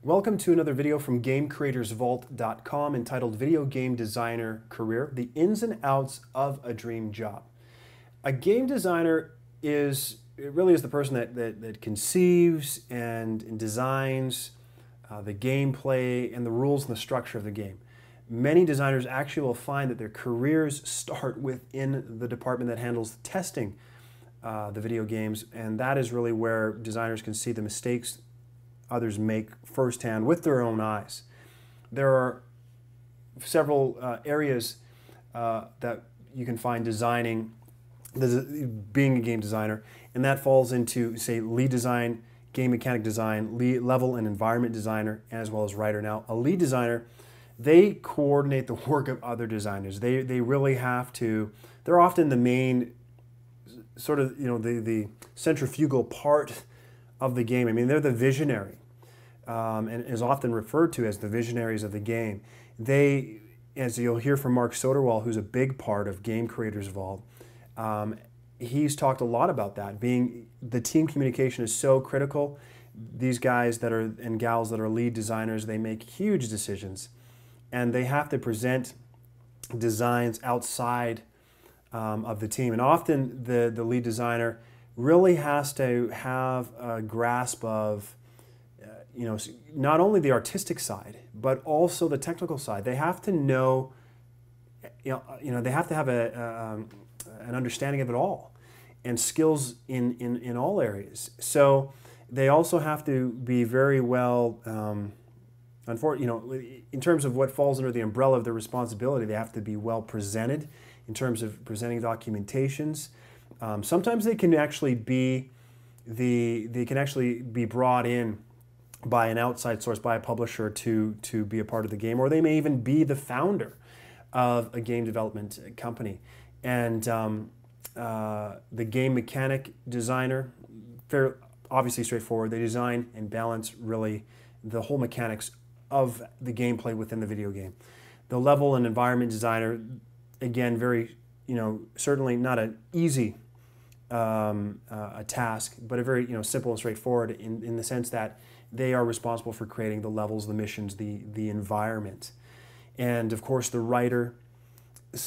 Welcome to another video from GameCreatorsVault.com entitled Video Game Designer Career, the ins and outs of a dream job. A game designer really is the person that conceives and designs the gameplay and the rules and the structure of the game. Many designers actually will find that their careers start within the department that handles testing the video games, and that is really where designers can see the mistakes others make firsthand with their own eyes. There are several areas that you can find designing, being a game designer, and that falls into, say, lead design, game mechanic design, level and environment designer, as well as writer. Now, a lead designer, they coordinate the work of other designers. They really have to, they're often the main sort of, the centrifugal part of the game. I mean, they're the visionary, and is often referred to as the visionaries of the game. They, as you'll hear from Mark Soderwall, who's a big part of Game Creators Vault, he's talked a lot about that. The team communication is so critical. These guys and gals that are lead designers, they make huge decisions, and they have to present designs outside of the team. And often the lead designer really has to have a grasp of, not only the artistic side, but also the technical side. They have to know, they have to have an understanding of it all, and skills in all areas. So they also have to be very well, in terms of what falls under the umbrella of their responsibility, they have to be well presented in terms of presenting documentations. Sometimes they can actually be brought in by an outside source, by a publisher, to be a part of the game, or they may even be the founder of a game development company. And the game mechanic designer, obviously straightforward. They design and balance really the whole mechanics of the gameplay within the video game. The level and environment designer, again, very, certainly not an easy a task, but a very simple and straightforward in the sense that they are responsible for creating the levels, the missions, the environment. And of course the writer,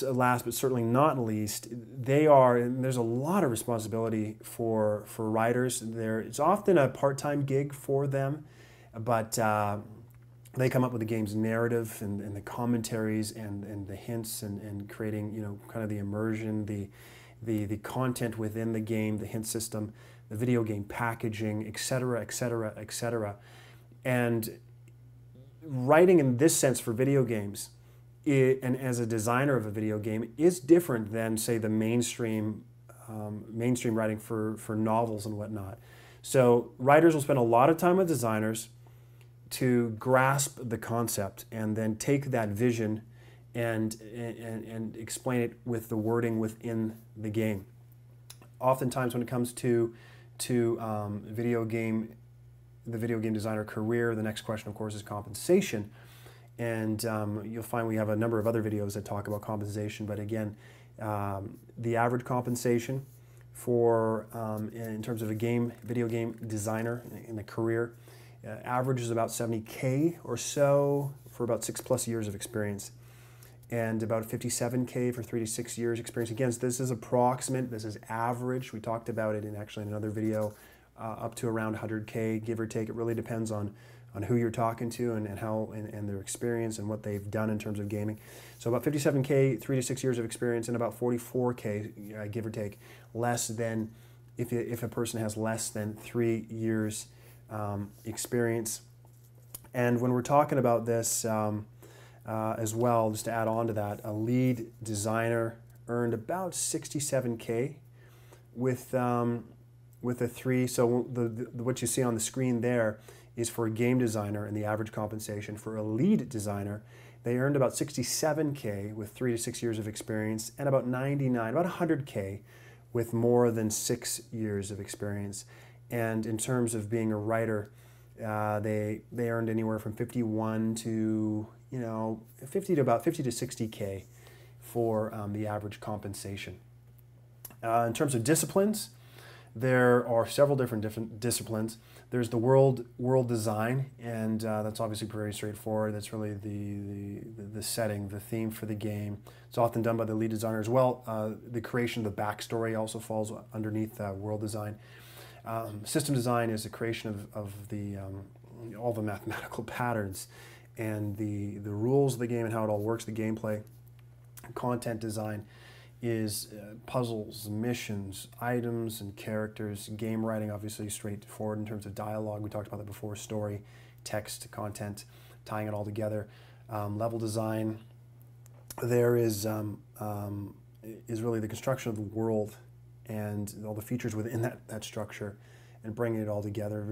last but certainly not least, there's a lot of responsibility for writers. It's often a part-time gig for them, but they come up with the game's narrative and the commentaries and the hints and creating kind of the immersion, the content within the game, the hint system, the video game packaging, etc., etc., etc. And writing in this sense for video games, and as a designer of a video game, is different than, say, the mainstream writing for novels and whatnot. So writers will spend a lot of time with designers to grasp the concept and then take that vision and explain it with the wording within the game. Oftentimes when it comes to the video game designer career, the next question, of course, is compensation. And you'll find we have a number of other videos that talk about compensation, but again, the average compensation for, in terms of a video game designer in the career, average is about $70K or so for about 6+ years of experience, and about $57K for 3 to 6 years experience. Again, this is approximate, this is average. We talked about it in another video, up to around $100K, give or take. It really depends on who you're talking to and how and their experience and what they've done in terms of gaming. So about $57K, 3 to 6 years of experience, and about $44K, give or take, less than if a person has less than 3 years experience. And when we're talking about this as well, just to add on to that, a lead designer earned about $67K with a 3. So what you see on the screen there is for a game designer and the average compensation. For a lead designer, they earned about $67K with 3 to 6 years of experience, and about $100K with more than 6 years of experience. And in terms of being a writer, they earned anywhere from 51 to 50 to about 50 to 60K for the average compensation. In terms of disciplines, there are several different disciplines. There's the world design, and that's obviously very straightforward. That's really the setting, the theme for the game. It's often done by the lead designer as well. The creation of the backstory also falls underneath world design. System design is the creation of the all the mathematical patterns and the rules of the game and how it all works, the gameplay. Content design is puzzles, missions, items, and characters. Game writing, obviously straightforward in terms of dialogue. We talked about that before. Story, text, content, tying it all together. Level design. There is really the construction of the world and all the features within that structure, and bringing it all together.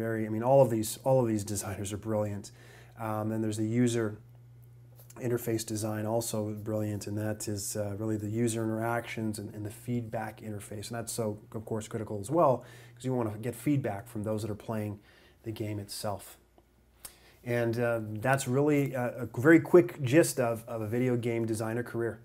All of these designers are brilliant. Then there's the user interface design, also brilliant, and that is really the user interactions and the feedback interface. And that's so, of course, critical as well, because you want to get feedback from those that are playing the game itself. And that's really a very quick gist of a video game designer career.